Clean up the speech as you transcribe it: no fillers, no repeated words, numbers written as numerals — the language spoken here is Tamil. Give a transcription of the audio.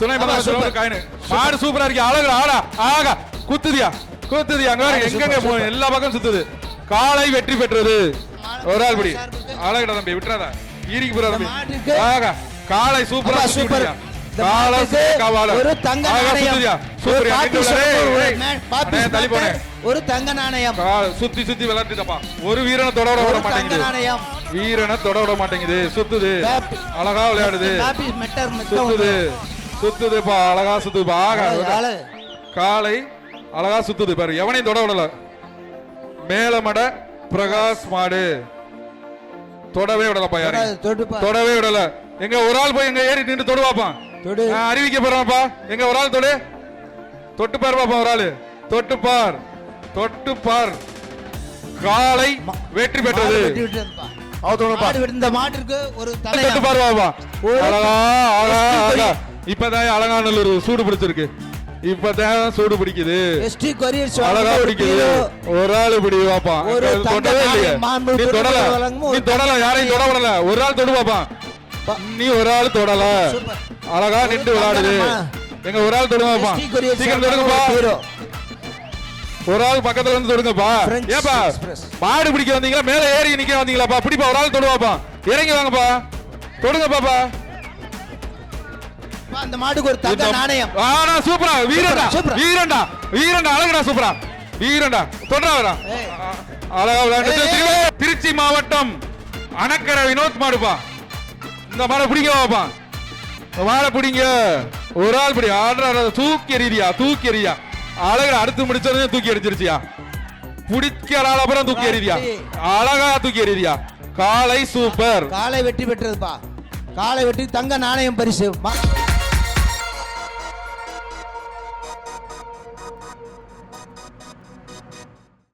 துணை மகன் காயின் மாடு சூப்பரா இருக்கு. அழகு ஆடா ஆகா குத்துதியா அங்க எங்க எல்லா பக்கம் சுத்துது. காலை வெற்றி பெற்றது. ஒரு ஆள் படி அழகுடா தம்பி விட்டுறாதா ஈரிக்கு போற தம்பி. ஆகா காலை சூப்பரா சூப்பர். ஒரு தங்க நாணயம். ஒரு தங்க நாணயம். சுத்தி சுத்தி விளையாட்டுப்பா. ஒரு வீரனை தொட விட மாட்டேங்குது. வீரனை தொட விட மாட்டேங்குது. சுத்துது அழகா விளையாடுது. சுத்துதுப்பா அழகா சுத்துதுப்பா. காலை அழகா சுத்துது பாரு. எவனையும் தொட விடல. மேலமட பிரகாஷ் மாடு தொடவே விடலப்பா. யாரு தொடவே விடல. எங்க ஒரு ஆள் போய் எங்க ஏறி நின்று தொடு பாப்பான். அறிவிக்க போறான்ப்பா. எங்க ஒரு ஆள் தொடு தொட்டு பாரு பாப்பா. ஒரு ஆளு தொட்டு பார். காலை வெற்றி பெற்றது. இந்த மாட்டிற்கு ஒரு தொட்டு பாரு பாப்பா. அழகா இப்பதான் அலங்காநல்லூர் சூடு பிடிச்சிருக்கு. இப்பதான் சூடு பிடிக்குது. அழகா பிடிக்குது. ஒரு ஆள் பிடி பாப்பா. தொடவே இல்லையே. நீ தொடல யாரையும் தொட விடல. ஒரு ஆள் தொடு பாப்பா. நீ ஒரு ஆள் தொடல. அழகா நின்று விளையாடுது. எங்க ஒரு ஆள் தொடுங்கப்பா. சீக்கிரம் தொடுங்கப்பா. ஒரு ஆள் பக்கத்துல வந்து தொடுங்கப்பா. ஏப்பா மாடு பிடிக்க வந்தீங்களா மேல ஏறி நிக்க வந்தீங்களாப்பா. பிடிப்பா ஒரு ஆள் தொடுவாப்பா. இறங்கி வாங்கப்பா. தொடுங்க பாப்பா. அந்த மாடுக்கு ஒரு தங்க நாணயம். ஆனா சூப்பரா வீரண்டா அழகுடா சூப்பரா வீரண்டா தொடரா அழகா விளையாண்டு. திருச்சி மாவட்டம் அணக்கரை வினோத் மாடுப்பா. இந்த மாடை பிடிக்க வாப்பா. மாடை பிடிங்க. ஒரு ஆள் பிடி ஆடுற தூக்கி எறியா அழகா. அடுத்து முடிச்சது தூக்கி எரிச்சிருச்சியா. பிடிக்கிறாள் அப்புறம் தூக்கி எறியா. அழகா தூக்கி எறியா. காலை சூப்பர். காலை வெற்றி பெற்றதுப்பா. காலை வெற்றி தங்க நாணயம் பரிசு.